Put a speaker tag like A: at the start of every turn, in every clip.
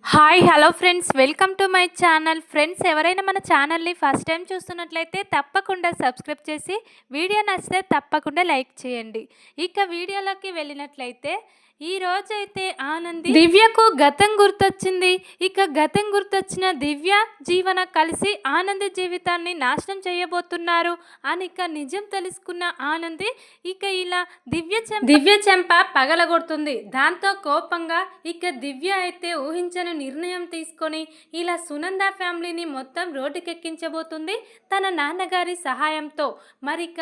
A: Hi hello friends, welcome to my channel. Friends, ఎవరైనా మన ఛానల్ని ఫస్ట్ టైం చూస్తున్నట్లయితే తప్పకుండా సబ్స్క్రైబ్ చేసి వీడియో నచ్చితే తప్పకుండా లైక్ చేయండి. ఇక వీడియోలోకి వెళ్ళినట్లయితే ఈ రోజైతే ఆనంది దివ్యకు గతం గుర్తొచ్చింది. ఇక గతం గుర్తొచ్చిన దివ్య జీవన కలిసి ఆనంది జీవితాన్ని నాశనం చేయబోతున్నారు అని ఇక నిజం తెలుసుకున్న ఆనంది ఇక ఇలా దివ్య చెంప పగలగొడుతుంది. దాంతో కోపంగా ఇక దివ్య అయితే ఊహించని నిర్ణయం తీసుకొని ఇలా సునంద ఫ్యామిలీని మొత్తం రోడ్డుకెక్కించబోతుంది తన నాన్నగారి సహాయంతో. మరిక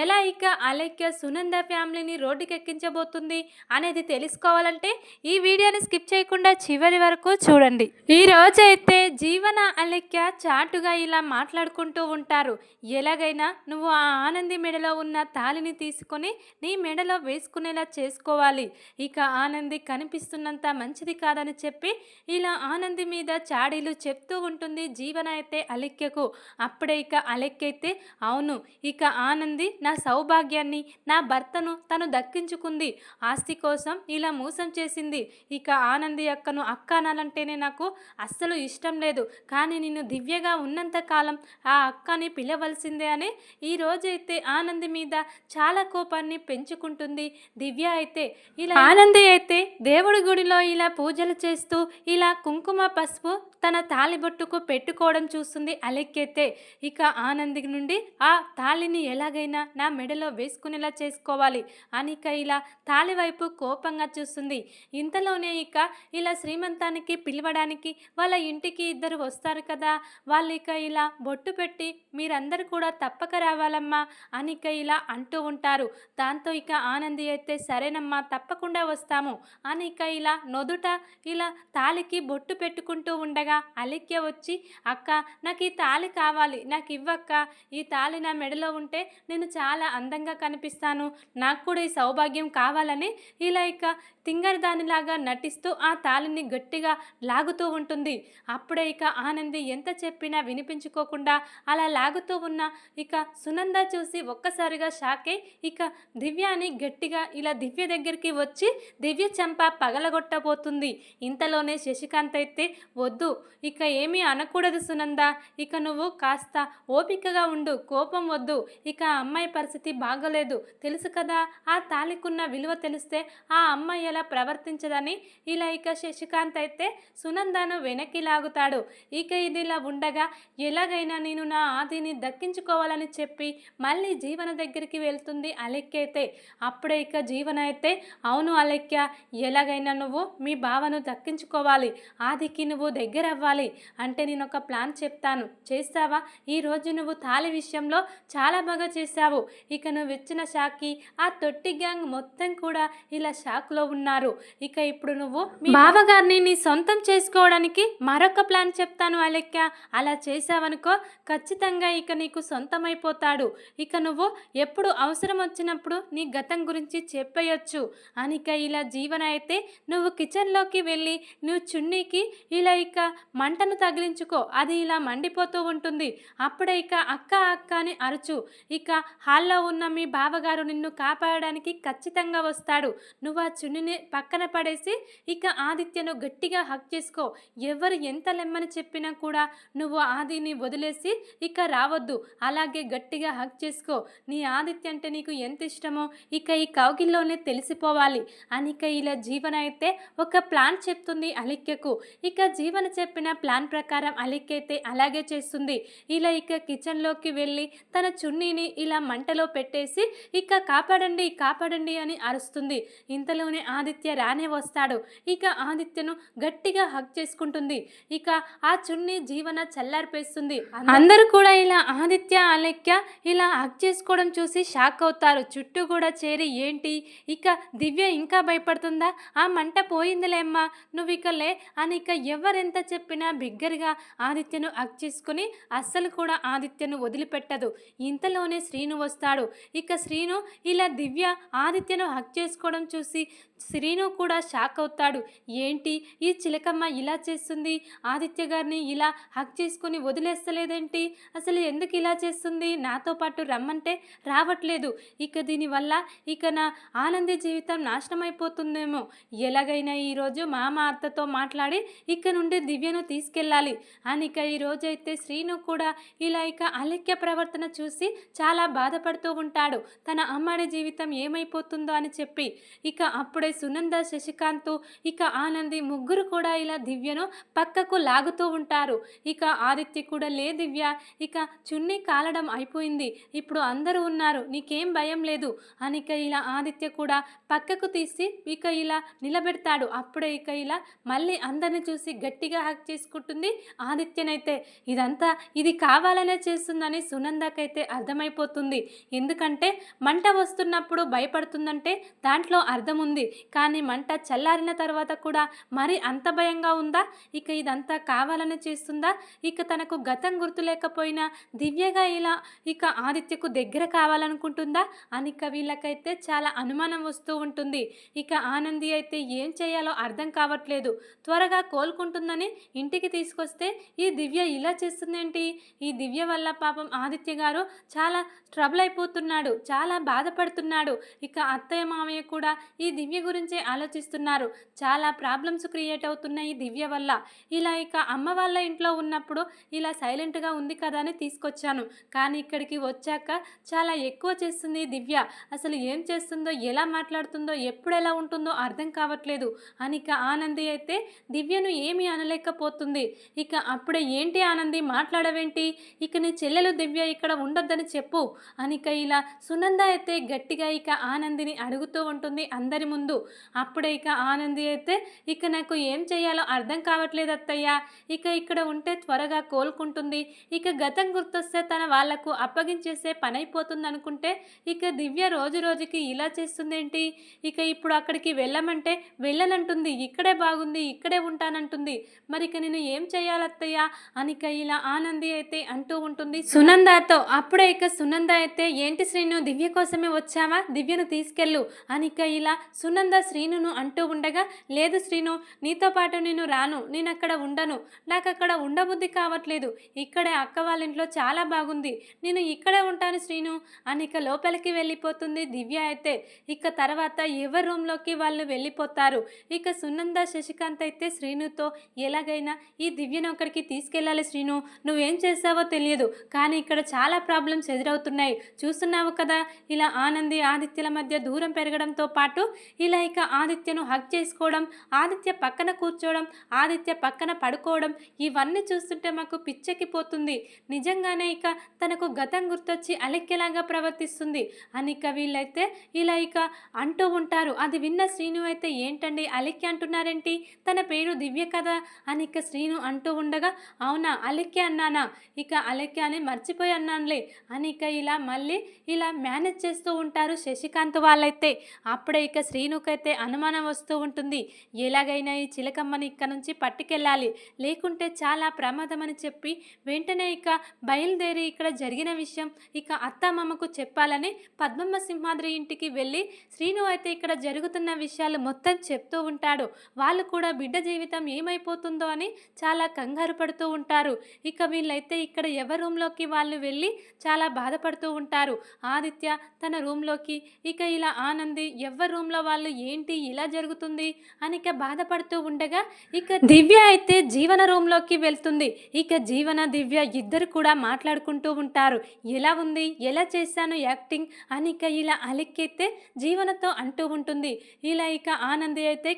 A: ఎలా ఇక అలైక్య సునంద ఫ్యామిలీని రోడ్డుకెక్కించబోతుంది అనేది తెలుసుకోవాలంటే ఈ వీడియోని స్కిప్ చేయకుండా చివరి వరకు చూడండి. ఈ రోజైతే జీవన అలైక్య చాటుగా ఇలా మాట్లాడుకుంటూ ఉంటారు. ఎలాగైనా నువ్వు ఆ ఆనంది మెడలో ఉన్న తాళిని తీసుకొని నీ మెడలో వేసుకునేలా చేసుకోవాలి. ఇక ఆనంది కనిపిస్తున్నంత మంచిది కాదని చెప్పి ఇలా ఆనంది మీద చాడీలు చెప్తూ ఉంటుంది జీవన అయితే అలైక్యకు. అప్పుడే ఇక అలైక్య అయితే అవును, ఇక ఆనంది నా సౌభాగ్యాన్ని నా భర్తను తను దక్కించుకుంది, ఆస్తి కోసం ఇలా మోసం చేసింది. ఇక ఆనంది అక్కను అక్క అనాలంటేనే నాకు అస్సలు ఇష్టం లేదు, కానీ నేను దివ్యగా ఉన్నంత కాలం ఆ అక్కని పిలవలసిందే అని ఈ రోజైతే ఆనంది మీద చాలా కోపాన్ని పెంచుకుంటుంది దివ్య. అయితే ఇలా ఆనంది అయితే దేవుడి గుడిలో ఇలా పూజలు చేస్తూ ఇలా కుంకుమ పసుపు తన తాళిబొట్టుకు పెట్టుకోవడం చూస్తుంది అలెక్కైతే. ఇక ఆనంది నుండి ఆ తాళిని ఎలాగైనా నా మెడలో వేసుకునేలా చేసుకోవాలి అని ఇక ఇలా తాళి వైపు కోపంగా చూస్తుంది. ఇంతలోనే ఇక ఇలా శ్రీమంతానికి పిలవడానికి వాళ్ళ ఇంటికి ఇద్దరు వస్తారు కదా, వాళ్ళు ఇక ఇలా బొట్టు పెట్టి మీరందరూ కూడా తప్పక రావాలమ్మా అని ఇక ఇలా అంటూ ఉంటారు. దాంతో ఇక ఆనంది అయితే సరేనమ్మా తప్పకుండా వస్తాము అని ఇక ఇలా నొదుట ఇలా తాళికి బొట్టు పెట్టుకుంటూ ఉండగా అలెక్య వచ్చి అక్క నాకు ఈ తాళి కావాలి, నాకు ఇవ్వక్క, ఈ తాళి నా మెడలో ఉంటే నేను చాలా అందంగా కనిపిస్తాను, నాకు కూడా ఈ సౌభాగ్యం కావాలని ఇలా ఇక తింగరదానిలాగా నటిస్తూ ఆ తాళిని గట్టిగా లాగుతూ ఉంటుంది. అప్పుడే ఇక ఆనంది ఎంత చెప్పినా వినిపించుకోకుండా అలా లాగుతూ ఉన్న ఇక సునంద చూసి ఒక్కసారిగా షాకే ఇక దివ్యాని గట్టిగా ఇలా దివ్య దగ్గరికి వచ్చి దివ్య చెంప పగలగొట్టబోతుంది. ఇంతలోనే శశికాంత్ అయితే వద్దు, ఇక ఏమీ అనకూడదు సునంద, ఇక నువ్వు కాస్త ఓపికగా ఉండు, కోపం వద్దు, ఇక ఆ అమ్మాయి పరిస్థితి బాగలేదు తెలుసు కదా, ఆ తాళికున్న విలువ తెలిస్తే ఆ అమ్మాయి ఎలా ప్రవర్తించదని ఇలా ఇక శశికాంత్ అయితే సునందను వెనక్కి లాగుతాడు. ఇక ఇది ఇలా ఉండగా ఎలాగైనా నేను నా ఆదిని దక్కించుకోవాలని చెప్పి మళ్ళీ జీవన దగ్గరికి వెళ్తుంది అలెక్య అయితే. అప్పుడే ఇక జీవన అయితే అవును అలెక్య, ఎలాగైనా నువ్వు మీ బావను దక్కించుకోవాలి, ఆదికి నువ్వు దగ్గర అవ్వాలి అంటే నేను ఒక ప్లాన్ చెప్తాను, చేస్తావా? ఈరోజు నువ్వు తాళి విషయంలో చాలా బాగా చేశావు, ఇక నువ్వు ఇచ్చిన షాక్కి ఆ తొట్టి గ్యాంగ్ మొత్తం కూడా ఇలా షాక్లో ఉన్నారు. ఇక ఇప్పుడు నువ్వు మీ బావగారిని నీ సొంతం చేసుకోవడానికి మరొక ప్లాన్ చెప్తాను అలెక్య, అలా చేసావనుకో ఖచ్చితంగా ఇక నీకు సొంతమైపోతాడు, ఇక నువ్వు ఎప్పుడు అవసరం వచ్చినప్పుడు నీ గతం గురించి చెప్పేయచ్చు అనిక ఇలా జీవన అయితే నువ్వు కిచెన్లోకి వెళ్ళి నువ్వు చున్నీకి ఇలా ఇక మంటను తగిలించుకో, అది ఇలా మండిపోతూ ఉంటుంది. అప్పుడే ఇక అక్క అక్క అని అరుచు, ఇక హాల్లో ఉన్న మీ బావగారు నిన్ను కాపాడడానికి ఖచ్చితంగా వస్తాడు, నువ్వు ఆ చున్నీని పక్కన పడేసి ఇక ఆదిత్యను గట్టిగా హక్ చేసుకో, ఎవరు ఎంత లెమ్మని చెప్పినా కూడా నువ్వు ఆదిని వదిలేసి ఇక రావద్దు, అలాగే గట్టిగా హక్ చేసుకో, నీ ఆదిత్య అంటే నీకు ఎంత ఇష్టమో ఇక ఈ కౌగిల్లోనే తెలిసిపోవాలి అనిక ఇలా జీవన అయితే ఒక ప్లాన్ చెప్తుంది అలెక్యకు. ఇక జీవన చెప్పిన ప్లాన్ ప్రకారం అలెక్య అయితే అలాగే చేస్తుంది. ఇలా ఇక కిచెన్లోకి వెళ్ళి తన చున్నీని ఇలా మంటలో పెట్టేసి ఇక కాపాడండి కాపాడండి అని అరుస్తుంది. ఇంతలోనే ఆదిత్య రానే వస్తాడు. ఇక ఆదిత్యను గట్టిగా హక్ చేసుకుంటుంది. ఇక ఆ చున్నీ జీవన చల్లారిపేస్తుంది. అందరూ కూడా ఇలా ఆదిత్య అలెక్య ఇలా హక్ చేసుకోవడం చూసి షాక్ అవుతారు. చుట్టూ కూడా చేరి ఏంటి ఇక దివ్య ఇంకా భయపడుతుందా, ఆ మంట పోయిందిలేమ్మా నువ్వు ఇక లే అని ఇక ఎవరెంత చెప్పినా బిగ్గరగా ఆదిత్యను హక్ చేసుకుని అస్సలు కూడా ఆదిత్యను వదిలిపెట్టదు. ఇంతలోనే శ్రీను వస్తాడు. ఇక శ్రీను ఇలా దివ్య ఆదిత్యను హక్ చేసుకోవడం చూసి శ్రీను కూడా షాక్ అవుతాడు. ఏంటి ఈ చిలకమ్మ ఇలా చేస్తుంది? ఆదిత్య గారిని ఇలా హగ్ చేసుకొని వదిలేస్తలేదేంటి? అసలు ఎందుకు ఇలా చేస్తుంది? నాతో పాటు రమ్మంటే రావట్లేదు. ఇక దీనివల్ల ఇక నా ఆనంది జీవితం నాశనం అయిపోతుందేమో. ఎలాగైనా ఈరోజు మామ అత్తతో మాట్లాడి ఇక నుండి దివ్యను తీసుకెళ్ళాలి అని ఇక ఈరోజైతే శ్రీను కూడా ఇలా ఇక అలక్య ప్రవర్తన చూసి చాలా బాధపడుతూ ఉంటాడు. తన అమ్మడి జీవితం ఏమైపోతుందో అని చెప్పి ఇక అప్పుడే సునంద, శశికాంత్, ఇక ఆనంది ముగ్గురు కూడా ఇలా దివ్యను పక్కకు లాగుతూ ఉంటారు. ఇక ఆదిత్య కూడా లే దివ్య, ఇక చున్నీ కాలడం అయిపోయింది, ఇప్పుడు అందరూ ఉన్నారు, నీకేం భయం లేదు అని ఇక ఇలా ఆదిత్య కూడా పక్కకు తీసి ఇక ఇలా నిలబెడతాడు. అప్పుడే ఇక ఇలా మళ్ళీ అందరిని చూసి గట్టిగా హక్ చేసుకుంటుంది ఆదిత్యనైతే. ఇదంతా ఇది కావాలనే చేస్తుందని సునందకైతే అర్థమైపోతుంది. ఎందుకంటే మంట వస్తున్నప్పుడు భయపడుతుందంటే దాంట్లో అర్థం ఉంది, కానీ మంట చల్లారిన తర్వాత కూడా మరి అంత భయంగా ఉందా? ఇక ఇదంతా కావాలని చేస్తుందా? ఇక తనకు గతం గుర్తు లేకపోయినా దివ్యగా ఇలా ఇక ఆదిత్యకు దగ్గర కావాలనుకుంటుందా అని ఇక వీళ్ళకైతే చాలా అనుమానం వస్తూ ఉంటుంది. ఇక ఆనంది అయితే ఏం చేయాలో అర్థం కావట్లేదు. త్వరగా కోలుకుంటుందని ఇంటికి తీసుకొస్తే ఈ దివ్య ఇలా చేస్తుందేంటి? ఈ దివ్య వల్ల పాపం ఆదిత్య గారు చాలా ట్రబుల్ అయిపోతున్నాడు, చాలా బాధపడుతున్నాడు. ఇక అత్తయ్య మామయ్య కూడా ఈ దివ్య గురించే ఆలోచిస్తున్నారు. చాలా ప్రాబ్లమ్స్ క్రియేట్ అవుతున్నాయి ఈ దివ్య వల్ల. ఇలా ఇక అమ్మ వాళ్ళ ఇంట్లో ఉన్నప్పుడు ఇలా సైలెంట్గా ఉంది కదా అని తీసుకొచ్చాను, కానీ ఇక్కడికి వచ్చాక చాలా ఎక్కువ చేస్తుంది దివ్య. అసలు ఏం చేస్తుందో, ఎలా మాట్లాడుతుందో, ఎప్పుడు ఎలా ఉంటుందో అర్థం కావట్లేదు అని ఇక ఆనంది అయితే దివ్యను ఏమీ అనలేకపోతుంది. ఇక అప్పుడే ఏంటి ఆనంది మాట్లాడవేంటి? ఇక నీ చెల్లెలు దివ్య ఇక్కడ ఉండొద్దని చెప్పు అని ఇక ఇలా సునంద అయితే గట్టిగా ఇక ఆనందిని అడుగుతూ ఉంటుంది అందరి ముందు. అప్పుడే ఇక ఆనంది అయితే ఇక నాకు ఏం చేయాలో అర్థం కావట్లేదు అత్తయ్య, ఇక ఇక్కడ ఉంటే త్వరగా కోలుకుంటుంది, ఇక గతం గుర్తొస్తే తన వాళ్లకు అప్పగించేసే పని అయిపోతుంది అనుకుంటే ఇక దివ్య రోజు రోజుకి ఇలా చేస్తుందేంటి? ఇక ఇప్పుడు అక్కడికి వెళ్ళమంటే వెళ్ళనంటుంది, ఇక్కడే బాగుంది, ఇక్కడే ఉంటానంటుంది, మరి ఇక నేను ఏం చేయాలత్తయ్య అని ఇక ఇలా ఆనంది అయితే అంటూ ఉంటుంది సునందతో. అప్పుడే ఇక సునంద అయితే ఏంటి శ్రీను, దివ్య కోసమే వచ్చావా? దివ్యను తీసుకెళ్ళు అని ఇక ఇలా సునంద శ్రీనును అంటూ ఉండగా, లేదు శ్రీను, నీతో పాటు నేను రాను, నేను అక్కడ ఉండను, నాకు అక్కడ ఉండబుద్ధి కావట్లేదు, ఇక్కడే అక్క వాళ్ళ ఇంట్లో చాలా బాగుంది, నేను ఇక్కడే ఉంటాను శ్రీను అని ఇక లోపలికి వెళ్ళిపోతుంది దివ్య అయితే. ఇక తర్వాత ఎవరి రూమ్లోకి వాళ్ళు వెళ్ళిపోతారు. ఇక సునంద, శశికాంత్ అయితే శ్రీనుతో ఎలాగైనా ఈ దివ్యను అక్కడికి తీసుకెళ్ళాలి శ్రీను, నువ్వేం చేసావో తెలియదు, కానీ ఇక్కడ చాలా ప్రాబ్లమ్స్ ఎదురవుతున్నాయి, చూస్తున్నావు కదా, ఇలా ఆనంది ఆదిత్యల మధ్య దూరం పెరగడంతో పాటు ఇలా ఇక ఆదిత్యను హగ్ చేసుకోవడం, ఆదిత్య పక్కన కూర్చోవడం, ఆదిత్య పక్కన పడుకోవడం, ఇవన్నీ చూస్తుంటే మాకు పిచ్చెక్కిపోతుంది, నిజంగానే ఇక తనకు గతం గుర్తొచ్చి అలెక్కేలాగా ప్రవర్తిస్తుంది అని ఇక వీళ్ళైతే ఇలా ఇక అంటూ ఉంటారు. అది విన్న శ్రీను అయితే ఏంటండి అలెక్కి అంటున్నారేంటి, తన పేరు దివ్య కదా అని ఇక శ్రీను అంటూ ఉండగా, అవునా అలెక్కి అన్నానా, ఇక అలెక్కి అని మర్చిపోయి అన్నానులే అని ఇక ఇలా మళ్ళీ ఇలా మేనేజ్ చేస్తూ ఉంటారు శశికాంత్ వాళ్ళైతే. అప్పుడే ఇక శ్రీనుకైతే అనుమానం వస్తూ ఉంటుంది, ఎలాగైనా ఈ చిలకమ్మని ఇక్కడ నుంచి పట్టుకెళ్ళాలి, లేకుంటే చాలా ప్రమాదం అని చెప్పి వెంటనే ఇక బయలుదేరి ఇక్కడ జరిగిన విషయం ఇక అత్తమామకు చెప్పాలని పద్మమ్మ సింహాద్రి ఇంటికి వెళ్ళి శ్రీను అయితే ఇక్కడ జరుగుతున్న విషయాలు మొత్తం చెప్తూ ఉంటాడు. వాళ్ళు కూడా బిడ్డ జీవితం ఏమైపోతుందో అని చాలా కంగారు పడుతూ ఉంటారు. ఇక వీళ్ళైతే ఇక్కడ ఎవరి రూమ్లోకి వాళ్ళు వెళ్ళి చాలా బాధపడుతూ ఉంటారు. ఆదిత్య తన రూమ్లోకి, ఇక ఇలా ఆనంది ఎవరి రూమ్లో వాళ్ళు ఏంటి ఇలా జరుగుతుంది అని ఇక బాధపడుతూ ఉండగా ఇక దివ్య అయితే జీవన రూమ్లోకి వెళ్తుంది. ఇక జీవన, దివ్య ఇద్దరు కూడా మాట్లాడుకుంటూ ఉంటారు. ఎలా ఉంది, ఎలా చేశాను యాక్టింగ్ అని ఇక ఇలా అలెక్కైతే జీవనతో అంటూ ఉంటుంది. ఇలా ఇక ఆనంది అయితే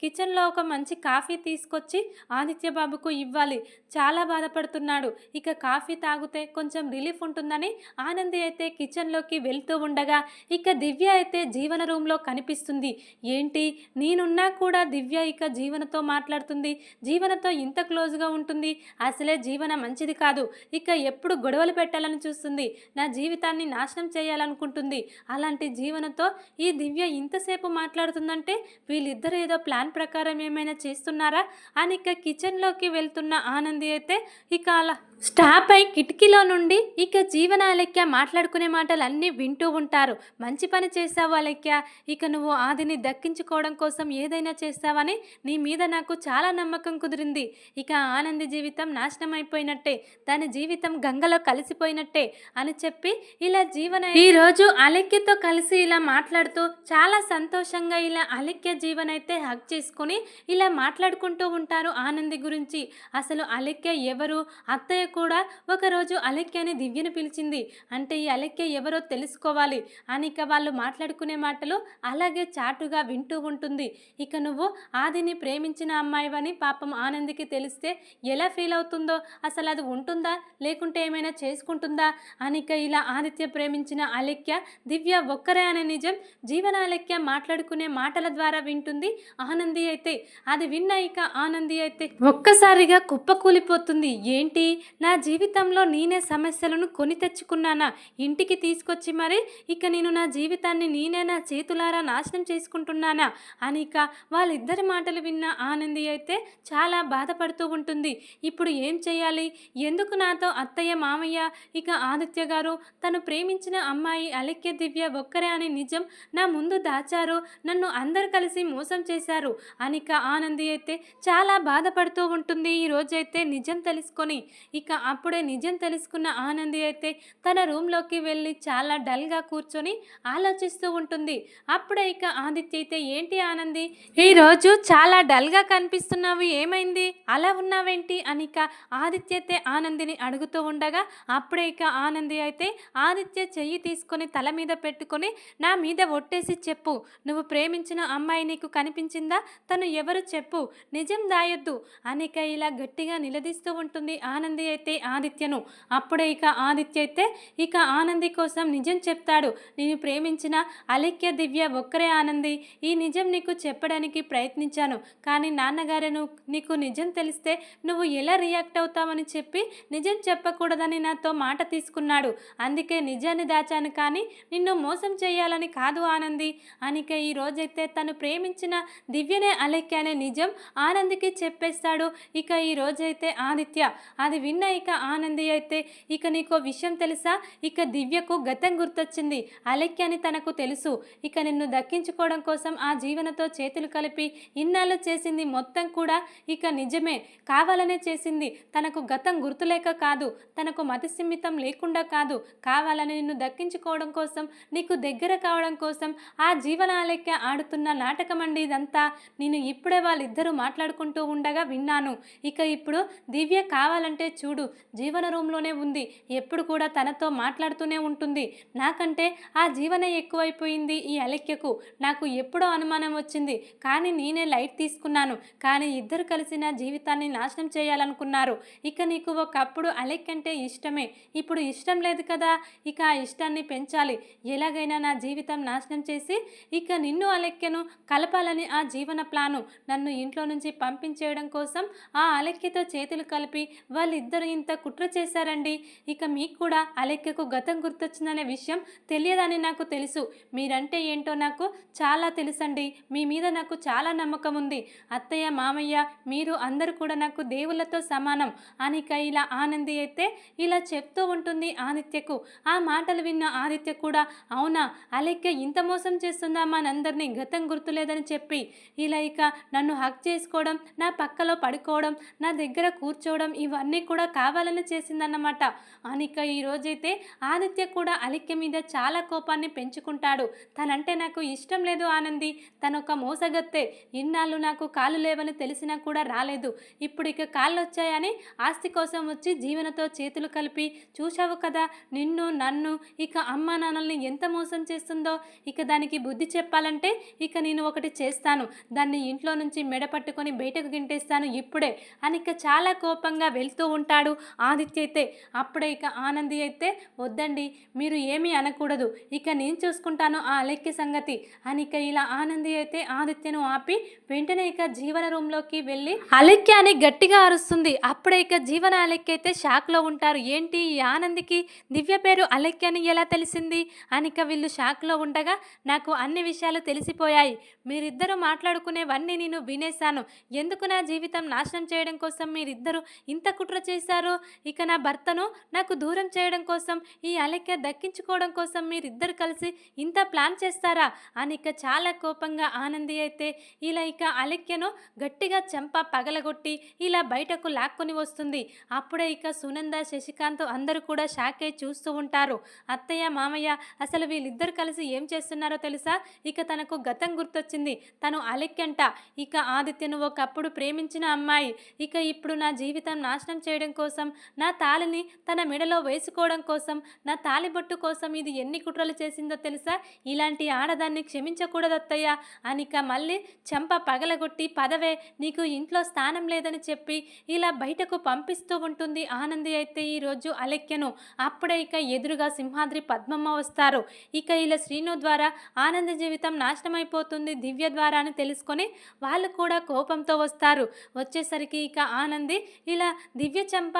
A: కిచెన్లో ఒక మంచి కాఫీ తీసుకొచ్చి ఆదిత్య బాబుకు ఇవ్వాలి, చాలా బాధపడుతున్నాడు, ఇక కాఫీ తాగితే కొంచెం రిలీఫ్ ఉంటుందని ఆనంది అయితే కిచెన్లోకి వెళ్తూ ఉండగా ఇక దివ్య అయితే జీవన రూమ్లో కనిపిస్తుంది. ఏంటి నేనున్నా కూడా దివ్య ఇక జీవనతో మాట్లాడుతుంది, జీవనతో ఇంత క్లోజ్గా ఉంటుంది, అసలే జీవన మంచిది కాదు, ఇక ఎప్పుడు గొడవలు పెట్టాలని చూస్తుంది, నా జీవితాన్ని నాశనం చేయాలనుకుంటుంది, అలాంటి జీవనతో ఈ దివ్య ఇంతసేపు మాట్లాడుతుందంటే వీళ్ళిద్దరూ ఏదో ప్లాన్ ప్రకారం ఏమైనా చేస్తున్నారా అని ఇక కిచెన్లోకి వెళ్తున్న ఆనంది అయితే ఇక అలా స్టాప్ అయి కిటికీలో నుండి ఇక జీవన అలెక్య మాట్లాడుకునే మాటలన్నీ వింటూ ఉంటారు. మంచి పని చేశావు అలెక్య. ఇక నువ్వు ఆదిని దక్కించుకోవడం కోసం ఏదైనా చేస్తావని నీ మీద నాకు చాలా నమ్మకం కుదిరింది. ఇక ఆనంది జీవితం నాశనం అయిపోయినట్టే, దాని జీవితం గంగలో కలిసిపోయినట్టే అని చెప్పి ఇలా జీవన ఈరోజు అలెక్యతో కలిసి ఇలా మాట్లాడుతూ చాలా సంతోషంగా ఇలా అలెక్య జీవన అయితే హగ్ చేసుకొని ఇలా మాట్లాడుకుంటూ ఉంటారు ఆనంది గురించి. అసలు అలెక్య ఎవరు? అత్తయ్య కూడా ఒకరోజు అలెక్యని దివ్యని పిలిచింది. అంటే ఈ అలెక్య ఎవరో తెలుసుకోవాలి అని ఇక వాళ్ళు మాట్లాడుకునే మాటలు అలాగే చాటుగా వింటూ ఉంటుంది. ఇక నువ్వు ఆదిని ప్రేమించిన అమ్మాయివని పాపం ఆనందికి తెలిస్తే ఎలా ఫీల్ అవుతుందో, అసలు అది ఉంటుందా లేకుంటే ఏమైనా చేసుకుంటుందా అని ఇక ఇలా ఆదిత్య ప్రేమించిన అలెక్య దివ్య ఒక్కరే అనే నిజం జీవన అలెక్య మాట్లాడుకునే మాటల ద్వారా వింటుంది ఆనంది అయితే. అది విన్న ఇక ఆనంది అయితే ఒక్కసారిగా కుప్పకూలిపోతుంది. ఏంటి, నా జీవితంలో నేనే సమస్యలను కొని తెచ్చుకున్నానా, ఇంటికి తీసుకొచ్చి మరి ఇక నేను నా జీవితాన్ని నేనే నా చేతులారా నాశనం చేసుకుంటున్నానా అని ఇక వాళ్ళిద్దరి మాటలు విన్న ఆనంది అయితే చాలా బాధపడుతూ ఉంటుంది. ఇప్పుడు ఏం చేయాలి, ఎందుకు నాతో అత్తయ్య మామయ్య ఇక ఆదిత్య గారు తను ప్రేమించిన అమ్మాయి అలెక్య దివ్య ఒక్కరే అనే నిజం నా ముందు దాచారు, నన్ను అందరు కలిసి మోసం చేశారు అనిక ఆనంది అయితే చాలా బాధపడుతూ ఉంటుంది. ఈ రోజైతే నిజం తెలుసుకొని ఇక అప్పుడే నిజం తెలుసుకున్న ఆనంది అయితే తన రూమ్లోకి వెళ్ళి చాలా డల్గా కూర్చొని ఆలోచిస్తూ ఉంటుంది. అప్పుడే ఇక ఆదిత్య అయితే ఏంటి ఆనంది ఈరోజు చాలా డల్గా కనిపిస్తున్నావు, ఏమైంది, అలా ఉన్నావేంటి అనిక ఆదిత్య అయితే ఆనందిని అడుగుతూ ఉండగా అప్పుడే ఇక ఆనంది అయితే ఆదిత్య చెయ్యి తీసుకొని తల మీద పెట్టుకొని నా మీద ఒట్టేసి చెప్పు, నువ్వు ప్రేమించిన అమ్మాయి నీకు కనిపించిందా, తను ఎవరు చెప్పు, నిజం దాయొద్దు అనిక ఇలా గట్టిగా నిలదీస్తూ ఉంటుంది ఆనంది అయితే ఆదిత్యను. అప్పుడే ఇక ఆదిత్య అయితే ఇక ఆనంది కోసం నిజం చెప్తాడు. నేను ప్రేమించిన అలెక్య దివ్య ఒక్కరే ఆనంది, ఈ నిజం నీకు చెప్పడానికి ప్రయత్నించాను, కానీ నాన్నగారే నీకు నిజం తెలిస్తే నువ్వు ఎలా రియాక్ట్ అవుతావని చెప్పి నిజం చెప్పకూడదని నాతో మాట తీసుకున్నాడు, అందుకే నిజాన్ని దాచాను, కానీ నిన్ను మోసం చేయాలని కాదు ఆనంది అనిక ఈ రోజైతే తను ప్రేమించిన దివ్యనే అలెక్య అనే నిజం ఆనందికి చెప్పేస్తాడు. ఇక ఈ రోజైతే ఆదిత్య అది విన్న ఇక ఆనంది అయితే ఇక నీకో విషయం తెలుసా, ఇక దివ్యకు గతం గుర్తొచ్చింది, అలెక్య అని తనకు తెలుసు, ఇక నిన్ను దక్కించుకోవడం కోసం ఆ జీవనతో చేతులు కలిపి ఇన్నాళ్ళు చేసింది మొత్తం కూడా ఇక నిజమే, కావాలనే చేసింది, తనకు గతం గుర్తులేక కాదు, తనకు మతిస్థిమితం లేకుండా కాదు, కావాలని నిన్ను దక్కించుకోవడం కోసం నీకు దగ్గర కావడం కోసం ఆ జీవన అలెక్య ఆడుతున్న నాటకం అండి ఇదంతా. నేను ఇప్పుడే వాళ్ళిద్దరూ మాట్లాడుకుంటూ ఉండగా విన్నాను. ఇక ఇప్పుడు దివ్య కావాలంటే చూడు జీవన రూమ్లోనే ఉంది, ఎప్పుడు కూడా తనతో మాట్లాడుతూనే ఉంటుంది, నాకంటే ఆ జీవన ఎక్కువైపోయింది ఈ అలెక్యకు, నాకు ఎప్పుడో అనుమానం వచ్చింది, కానీ నేనే లైట్ తీసుకున్నాను, కానీ ఇద్దరు కలిసి నా జీవితాన్ని నాశనం చేయాలనుకున్నారు. ఇక నీకు ఒకప్పుడు అలెక్య అంటే ఇష్టమే, ఇప్పుడు ఇష్టం లేదు కదా, ఇక ఆ ఇష్టాన్ని పెంచాలి, ఎలాగైనా నా జీవితం నాశనం చేసి ఇక నిన్ను అలెక్యను కలపాలని ఆ జీవన ప్లాను, నన్ను ఇంట్లో నుంచి పంపించేయడం కోసం ఆ అలెక్యతో చేతులు కలిపి వాళ్ళిద్దరు ఇంత కుట్ర చేశారండి. ఇక మీకు కూడా అలెక్యకు గతం గుర్తొచ్చిందనే విషయం తెలియదని నాకు తెలుసు, మీరంటే ఏంటో నాకు చాలా తెలుసండి, మీ మీద నాకు చాలా నమ్మకం ఉంది, అత్తయ్య మామయ్య మీరు అందరూ కూడా నాకు దేవుళ్ళతో సమానం అనిక ఇలా ఆనంది అయితే ఇలా చెప్తూ ఉంటుంది ఆదిత్యకు. ఆ మాటలు విన్న ఆదిత్య కూడా అవునా, అలెక్య ఇంత మోసం చేస్తుందా మనందరినీ గతం గుర్తులేదని చెప్పి ఇలా ఇక నన్ను హక్ చేసుకోవడం, నా పక్కలో పడుకోవడం, నా దగ్గర కూర్చోవడం, ఇవన్నీ కూడా కావాలని చేసిందన్నమాట అనిక ఈ రోజైతే ఆదిత్య కూడా అలెక్య మీద చాలా కోపాన్ని పెంచుకుంటాడు. తనంటే నాకు ఇష్టం లేదు ఆనంది, తనొక మోసగత్తే, ఇన్నాళ్ళు నాకు కాళ్ళు లేవని తెలిసినా కూడా రాలేదు, ఇప్పుడు ఇక కాళ్ళు వచ్చాయని ఆస్తి కోసం వచ్చి జీవనతో చేతులు కలిపి చూశావు కదా, నిన్ను నన్ను ఇక అమ్మ నాన్నల్ని ఎంత మోసం చేస్తుందో, ఇక దానికి బుద్ధి చెప్పాలంటే ఇక నేను ఒకటి చేస్తాను, దాన్ని ఇంట్లో నుంచి మెడ పట్టుకొని బయటకు గింటేస్తాను ఇప్పుడే అనిక చాలా కోపంగా వెళ్తూ ఉంటాడు ఆదిత్య అయితే. అప్పుడే ఇక ఆనంది అయితే వద్దండి మీరు ఏమీ అనకూడదు, ఇక నేను చూసుకుంటాను ఆ అలెక్య సంగతి అనిక ఇలా ఆనంది అయితే ఆదిత్యను ఆపి వెంటనే ఇక జీవన రూమ్లోకి వెళ్ళి అలెక్య అని గట్టిగా అరుస్తుంది. అప్పుడే ఇక జీవన అలెక్య అయితే షాక్లో ఉంటారు. ఏంటి ఈ ఆనందికి దివ్య పేరు అలెక్య అని ఎలా తెలిసింది అనిక వీళ్ళు షాక్లో ఉండగా నాకు అన్ని విషయాలు తెలిసిపోయాయి, మీరిద్దరూ మాట్లాడుకునేవన్నీ నేను వినేశాను, ఎందుకు నా జీవితం నాశనం చేయడం కోసం మీరిద్దరూ ఇంత కుట్ర చేశారు చేశారు? ఇక నా భర్తను నాకు దూరం చేయడం కోసం, ఈ అలెక్య దక్కించుకోవడం కోసం మీరిద్దరు కలిసి ఇంత ప్లాన్ చేస్తారా? అని ఇక చాలా కోపంగా ఆనంది అయితే ఇలా ఇక అలెక్యను గట్టిగా చెంప పగలగొట్టి ఇలా బయటకు లాక్కొని వస్తుంది. అప్పుడే ఇక సునంద, శశికాంత్ అందరూ కూడా షాక్ అయి చూస్తూ ఉంటారు. అత్తయ్య, మామయ్య అసలు వీళ్ళిద్దరు కలిసి ఏం చేస్తున్నారో తెలుసా? ఇక తనకు గతం గుర్తొచ్చింది. తను అలెక్యంట. ఇక ఆదిత్యను ఒకప్పుడు ప్రేమించిన అమ్మాయి. ఇక ఇప్పుడు నా జీవితం నాశనం చేయడం కోసం, నా తాళిని తన మెడలో వేసుకోవడం కోసం, నా తాళిబొట్టు కోసం ఇది ఎన్ని కుట్రలు చేసిందో తెలుసా? ఇలాంటి ఆడదాన్ని క్షమించకూడదు అత్తయ్య అనిక మళ్ళీ చెంప పగలగొట్టి పదవే, నీకు ఇంట్లో స్థానం లేదని చెప్పి ఇలా బయటకు పంపిస్తూ ఉంటుంది ఆనంది అయితే ఈరోజు అలెక్యను. అప్పుడే ఇక ఎదురుగా సింహాద్రి, పద్మమ్మ వస్తారు. ఇక ఇలా శ్రీను ద్వారా ఆనంది జీవితం నాశనం అయిపోతుంది దివ్య ద్వారా అని తెలుసుకొని వాళ్ళు కూడా కోపంతో వస్తారు. వచ్చేసరికి ఇక ఆనంది ఇలా దివ్య చెంప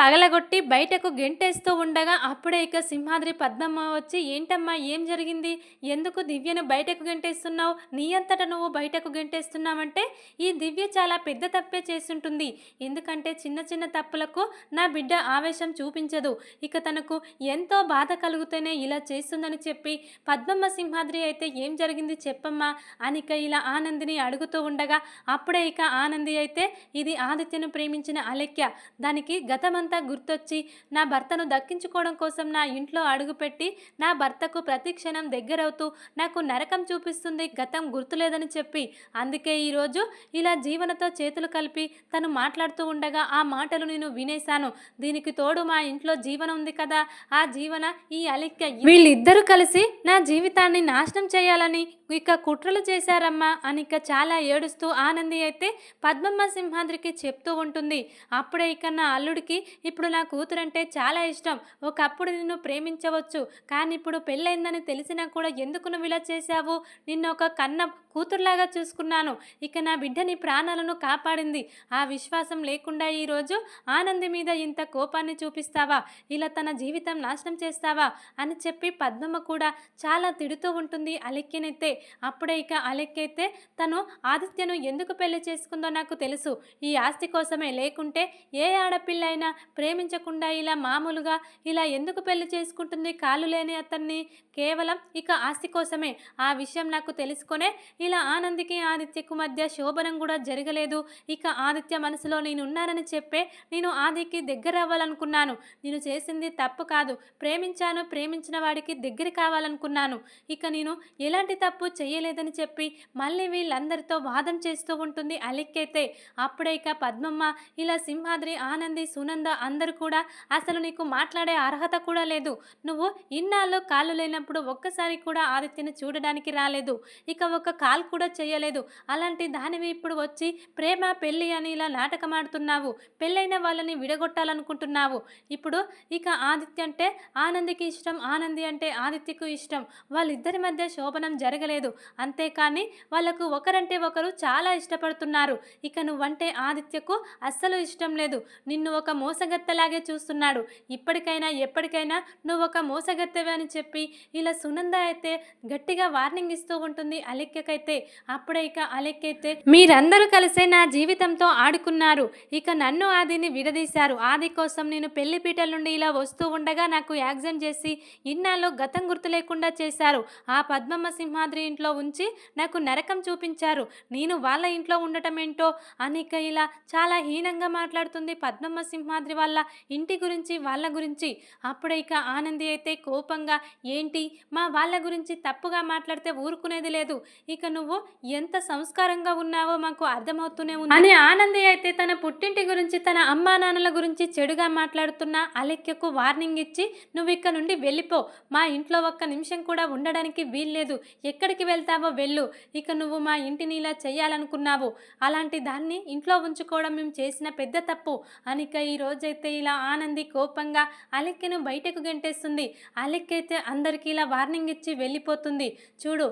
A: పగలగొట్టి బయటకు గెంటేస్తూ ఉండగా అప్పుడే ఇక సింహాద్రి, పద్మమ్మ వచ్చి ఏంటమ్మా ఏం జరిగింది? ఎందుకు దివ్యను బయటకు గెంటేస్తున్నావు? నీ అంతట నువ్వు బయటకు గెంటేస్తున్నావంటే ఈ దివ్య చాలా పెద్ద తప్పే చేస్తుంటుంది. ఎందుకంటే చిన్న చిన్న తప్పులకు నా బిడ్డ ఆవేశం చూపించదు. ఇక తనకు ఎంతో బాధ కలుగుతూనే ఇలా చేస్తుందని చెప్పి పద్మమ్మ, సింహాద్రి అయితే ఏం జరిగింది చెప్పమ్మా అనిక ఇలా ఆనందిని అడుగుతూ ఉండగా అప్పుడే ఇక ఆనంది అయితే ఇది ఆదిత్యను ప్రేమించిన అలెక్య. దానికి గతమంతా గుర్తొచ్చి నా భర్తను దక్కించుకోవడం కోసం నా ఇంట్లో అడుగుపెట్టి నా భర్తకు ప్రతి క్షణం దగ్గరవుతూ నాకు నరకం చూపిస్తుంది గతం గుర్తులేదని చెప్పి అందుకే ఈరోజు ఇలా జీవనతో చేతులు కలిపి తను మాట్లాడుతూ ఉండగా ఆ మాటలు నేను వినేశాను. దీనికి తోడు మా ఇంట్లో జీవన ఉంది కదా, ఆ జీవన ఈ అలెక్య వీళ్ళిద్దరూ కలిసి నా జీవితాన్ని నాశనం చేయాలని ఇక కుట్రలు చేశారమ్మా అనిక చాలా ఏడుస్తూ ఆనంది అయితే పద్మమ్మ, సింహాద్రికి చెప్తూ ఉంటుంది. అప్పుడే ఇక నా అల్లుడికి ఇప్పుడు నా కూతురంటే చాలా ఇష్టం. ఒకప్పుడు నిన్ను ప్రేమించవచ్చు, కానీ ఇప్పుడు పెళ్ళైందని తెలిసినా కూడా ఎందుకు నువ్వు ఇలా చేశావు? నిన్ను ఒక కన్న కూతురులాగా చూసుకున్నాను. ఇక నా బిడ్డని ప్రాణాలను కాపాడింది. ఆ విశ్వాసం లేకుండా ఈరోజు ఆనంది మీద ఇంత కోపాన్ని చూపిస్తావా? ఇలా తన జీవితం నాశనం చేస్తావా అని చెప్పి పద్మమ్మ కూడా చాలా తిడుతూ ఉంటుంది అలెక్యనైతే. అప్పుడే ఇక అలెక్యైతే తను ఆదిత్యను ఎందుకు పెళ్లి చేసుకుందో నాకు తెలుసు. ఈ ఆస్తి కోసమే, లేకుంటే ఏ ఆడపిల్ల అయినా ప్రేమించకుండా ఇలా మామూలుగా ఇలా ఎందుకు పెళ్లి చేసుకుంటుంది కాళ్ళు లేని అతన్ని? కేవలం ఇక ఆస్తి కోసమే. ఆ విషయం నాకు తెలుసుకొనే ఇలా ఆనందికి, ఆదిత్యకు మధ్య శోభనం కూడా జరగలేదు. ఇక ఆదిత్య మనసులో నేనున్నానని చెప్పే నేను ఆదికి దగ్గర అవ్వాలనుకున్నాను. నేను చేసింది తప్పు కాదు. ప్రేమించాను, ప్రేమించిన వాడికి దగ్గర కావాలనుకున్నాను. ఇక నేను ఎలాంటి తప్పు చేయలేదని చెప్పి మళ్ళీ వీళ్ళందరితో వాదం చేస్తూ ఉంటుంది అలెక్యైతే. అప్పుడే ఇక పద్మమ్మ, ఇలా సింహాద్రి, ఆనంది, సునంద అందరూ కూడా అసలు నీకు మాట్లాడే అర్హత కూడా లేదు. నువ్వు ఇన్నాళ్ళు కాళ్ళు లేనప్పుడు ఒక్కసారి కూడా ఆదిత్యని చూడడానికి రాలేదు. ఇక ఒక కాల్ కూడా చేయలేదు. అలాంటి దానివి ఇప్పుడు వచ్చి ప్రేమ, పెళ్ళి అని ఇలా నాటకం ఆడుతున్నావు. పెళ్ళైన వాళ్ళని విడగొట్టాలనుకుంటున్నావు. ఇప్పుడు ఇక ఆదిత్య అంటే ఆనందికి ఇష్టం, ఆనంది అంటే ఆదిత్యకు ఇష్టం. వాళ్ళిద్దరి మధ్య శోభనం జరగలేదు. అంతేకాని వాళ్ళకు ఒకరంటే ఒకరు చాలా ఇష్టపడుతున్నారు. ఇక నువ్వంటే ఆదిత్యకు అస్సలు ఇష్టం లేదు. నిన్ను ఒక మోసగత్తెలాగే చూస్తున్నాడు. ఇప్పటికైనా ఎప్పటికైనా నువ్వు ఒక మోసగత్తెవే అని చెప్పి ఇలా సునంద అయితే గట్టిగా వార్నింగ్ ఇస్తూ ఉంటుంది అలెక్యకైతే. అప్పుడే ఇక అలెక్యైతే మీరందరూ కలిసే నా జీవితంతో ఆడుకున్నారు. ఇక నన్ను ఆదిని విడదీశారు. ఆది కోసం నేను పెళ్లి పీటల నుండి ఇలా వస్తూ ఉండగా నాకు యాక్సిడెంట్ చేసి ఇన్నాళ్ళు గతం గుర్తు లేకుండా చేశారు. ఆ పద్మమ్మ, సింహాద్రి ఇంట్లో ఉంచి నాకు నరకం చూపించారు. నేను వాళ్ళ ఇంట్లో ఉండటం ఏంటో అనిక ఇలా చాలా హీనంగా మాట్లాడుతుంది పద్మమ్మ, సింహాద్రి వాళ్ళ ఇంటి గురించి, వాళ్ళ గురించి. అప్పుడే ఇక ఆనంది అయితే కోపంగా, ఏంటి మా వాళ్ళ గురించి తప్పుగా మాట్లాడితే ఊరుకునేది లేదు. ఇక నువ్వు ఎంత సంస్కారంగా ఉన్నావో మాకు అర్థమవుతూనే ఉంది అని ఆనంది అయితే తన పుట్టింటి గురించి, తన అమ్మా నాన్నల గురించి చెడుగా మాట్లాడుతున్న అలెక్యకు వార్నింగ్ ఇచ్చి నువ్వు ఇక్కడ నుండి వెళ్ళిపో. మా ఇంట్లో ఒక్క నిమిషం కూడా ఉండడానికి వీల్లేదు. ఎక్కడికి వెళ్తావో వెళ్ళు. ఇక నువ్వు మా ఇంటిని ఇలా చేయాలనుకున్నావు. అలాంటి దాన్ని ఇంట్లో ఉంచుకోవడం మేము చేసిన పెద్ద తప్పు అనిక ఈ రోజైతే ఇలా ఆనంది కోపంగా అలెక్యను బయటకు గెంటేస్తుంది. అలెక్య అయితే అందరికీ ఇలా వార్నింగ్ ఇచ్చి వెళ్ళిపోతుంది. చూడు,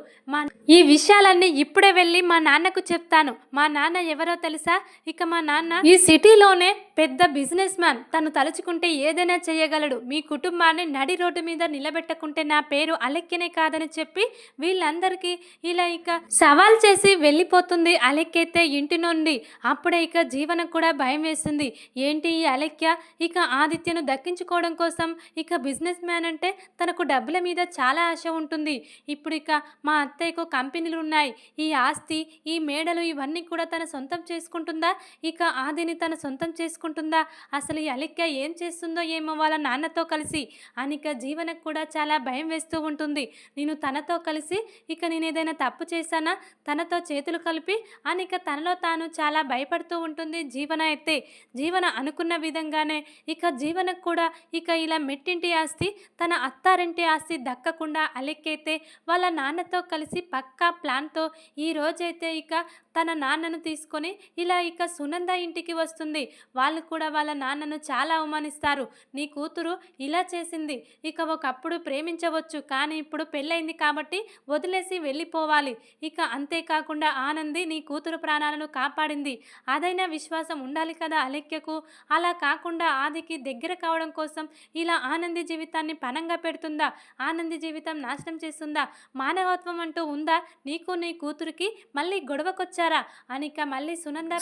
A: ఈ విషయాలు విషయాలన్నీ ఇప్పుడే వెళ్ళి మా నాన్నకు చెప్తాను. మా నాన్న ఎవరో తెలుసా? ఇక మా నాన్న ఈ సిటీలోనే పెద్ద బిజినెస్ మ్యాన్. తను తలుచుకుంటే ఏదైనా చేయగలడు. మీ కుటుంబాన్ని నడి రోడ్డు మీద నిలబెట్టకుంటే నా పేరు అలెక్యనే కాదని చెప్పి వీళ్ళందరికీ ఇలా ఇక సవాల్ చేసి వెళ్ళిపోతుంది అలెక్యైతే ఇంటి నుండి. అప్పుడే ఇక జీవనకు కూడా భయం వేస్తుంది. ఏంటి ఈ అలెక్య ఇక ఆదిత్యను దక్కించుకోవడం కోసం ఇక బిజినెస్ మ్యాన్ అంటే తనకు డబ్బుల మీద చాలా ఆశ ఉంటుంది. ఇప్పుడు ఇక మా అత్తయ్యకు కంపెనీలు ఉన్నాయి. ఈ ఆస్తి, ఈ మేడలు ఇవన్నీ కూడా తన సొంతం చేసుకుంటుందా? ఇక ఆదిని తన సొంతం చేసుకుంటుందా? అసలు ఈ అలెక్య ఏం చేస్తుందో ఏమో వాళ్ళ నాన్నతో కలిసి అని ఇక జీవనకు కూడా చాలా భయం వేస్తూ ఉంటుంది. నేను తనతో కలిసి ఇక నేను ఏదైనా తప్పు చేశానా, తనతో చేతులు కలిపి అని ఇక తనలో తాను చాలా భయపడుతూ ఉంటుంది జీవన. అయితే జీవన అనుకున్న విధంగానే ఇక జీవనకు కూడా ఇక ఇలా మెట్టింటి ఆస్తి, తన అత్తారింటి ఆస్తి దక్కకుండా అలెక్య అయితే వాళ్ళ నాన్నతో కలిసి పక్కా ప్లాన్తో ఈ రోజైతే ఇక తన నాన్నను తీసుకొని ఇలా ఇక సునంద ఇంటికి వస్తుంది. వాళ్ళు కూడా వాళ్ళ నాన్నను చాలా అవమానిస్తారు. నీ కూతురు ఇలా చేసింది, ఇక ఒకప్పుడు ప్రేమించవచ్చు కానీ ఇప్పుడు పెళ్ళైంది కాబట్టి వదిలేసి వెళ్ళిపోవాలి. ఇక అంతేకాకుండా ఆనంది నీ కూతురు ప్రాణాలను కాపాడింది. అదైనా విశ్వాసం ఉండాలి కదా అలెక్యకు. అలా కాకుండా ఆదికి దగ్గర కావడం కోసం ఇలా ఆనంది జీవితాన్ని పణంగా పెడుతుందా? ఆనంది జీవితం నాశనం చేస్తుందా? మానవత్వం అంటూ ఉందా నీకు నీ కూతురికి? మళ్ళీ గొడవకొచ్చారా అనిక మళ్ళీ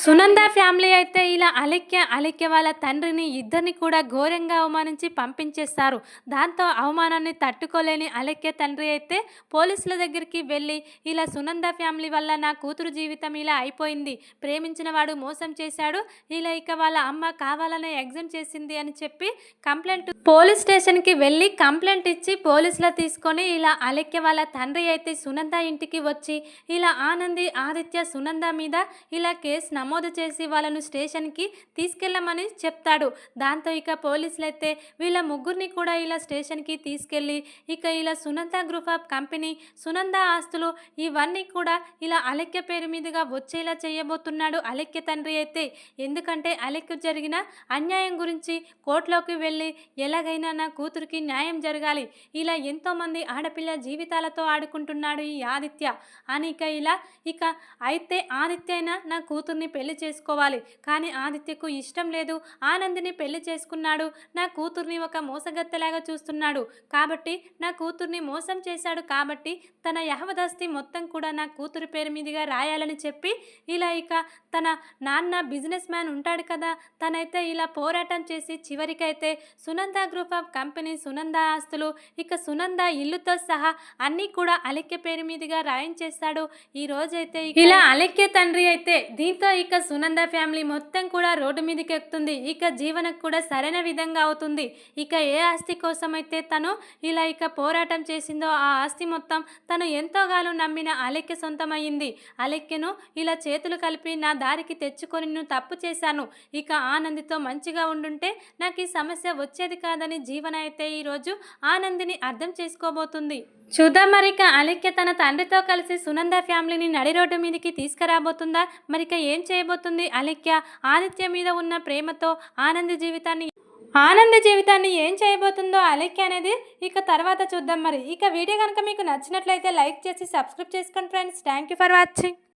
A: సునంద ఫ్యామిలీ అయితే ఇలా అలెక్య వాళ్ళ తండ్రిని ఇద్దరిని కూడా ఘోరంగా అవమానించి పంపించేస్తారు. దాంతో అవమానాన్ని తట్టుకోలేని అలెక్య తండ్రి అయితే పోలీసుల దగ్గరికి వెళ్ళి ఇలా సునంద ఫ్యామిలీ వల్ల నా కూతురు జీవితం ఇలా అయిపోయింది, ప్రేమించిన వాడు మోసం చేశాడు, ఇలా ఇక వాళ్ళ అమ్మ కావాలనే ఎగ్జామ్ చేసింది అని చెప్పి పోలీస్ స్టేషన్కి వెళ్ళి కంప్లైంట్ ఇచ్చి పోలీసులు తీసుకొని ఇలా అలెక్య వాళ్ళ తండ్రి అయితే సునంద ఇంటికి వచ్చి ఇలా ఆనంది, ఆదిత్య, సునంద మీద ఇలా కేసు నమోదు చేసి వాళ్ళను స్టేషన్కి తీసుకెళ్ళమని చెప్తాడు. దాంతో ఇక పోలీసులు అయితే వీళ్ళ ముగ్గురిని కూడా ఇలా స్టేషన్కి తీసుకెళ్ళి ఇక ఇలా Sunanda group of company, Sunanda ఆస్తులు ఇవన్నీ కూడా ఇలా అలెక్య పేరు మీదుగా వచ్చేలా చేయబోతున్నాడు అలెక్య తండ్రి అయితే. ఎందుకంటే అలెక్య జరిగిన అన్యాయం గురించి కోర్టులోకి వెళ్ళి ఎలాగైనా నా కూతురికి న్యాయం జరగాలి, ఇలా ఎంతోమంది ఆడపిల్ల జీవితాలతో ఆడుకుంటున్నాడు ఈ ఆదిత్య అని ఇక అయితే ఆదిత్య అయినా నా కూతుర్ని పెళ్లి చేసుకోవాలి. కానీ ఆదిత్యకు ఇష్టం లేదు. ఆనందిని పెళ్లి చేసుకున్నాడు. నా కూతుర్ని ఒక మోసగత్తెలాగా చూస్తున్నాడు కాబట్టి, నా కూతుర్ని మోసం చేశాడు కాబట్టి తన యహవదాస్తి మొత్తం కూడా నా కూతురు పేరు మీదుగా రాయాలని చెప్పి ఇలా ఇక తన నాన్న బిజినెస్ మ్యాన్ ఉంటాడు కదా, తనైతే ఇలా పోరాటం చేసి చివరికైతే Sunanda group of company, Sunanda ఆస్తులు, ఇక సునంద ఇల్లుతో సహా అన్నీ కూడా అలెక్య పేరు మీదుగా రాయించేస్తాడు. ఈ రోజైతే ఇలా అలెక్య తండ్రి అయితే దీంతో ఇక సునంద ఫ్యామిలీ మొత్తం కూడా రోడ్డు మీదకి ఎక్కుతుంది. ఇక జీవనకు కూడా సరైన విధంగా అవుతుంది. ఇక ఏ ఆస్తి కోసం అయితే తను ఇలా ఇక పోరాటం చేసిందో ఆ ఆస్తి మొత్తం తను ఎంతోగానో నమ్మిన అలెక్య సొంతమయ్యింది. అలెక్యను ఇలా చేతులు కలిపి నా దారికి తెచ్చుకొని నేను తప్పు చేశాను, ఇక ఆనందితో మంచిగా ఉండుంటే నాకు ఈ సమస్య వచ్చేది కాదని జీవన అయితే ఈరోజు ఆనందిని అర్థం చేసుకోబోతుంది. చూద్దాం మరిక అలెక్య తన తండ్రితో కలిసి సునంద ఫ్యామిలీని నడి రోడ్డు మీదకి తీసుకురాబోతుందా? మరిక ఏం చేయబోతుంది అలెక్య? ఆదిత్య మీద ఉన్న ప్రేమతో ఆనంది జీవితాన్ని ఏం చేయబోతుందో అలెక్య అనేది ఇక తర్వాత చూద్దాం. మరి ఇక వీడియో కనుక మీకు నచ్చినట్లయితే లైక్ చేసి సబ్స్క్రైబ్ చేసుకోండి friends. Thank you for watching.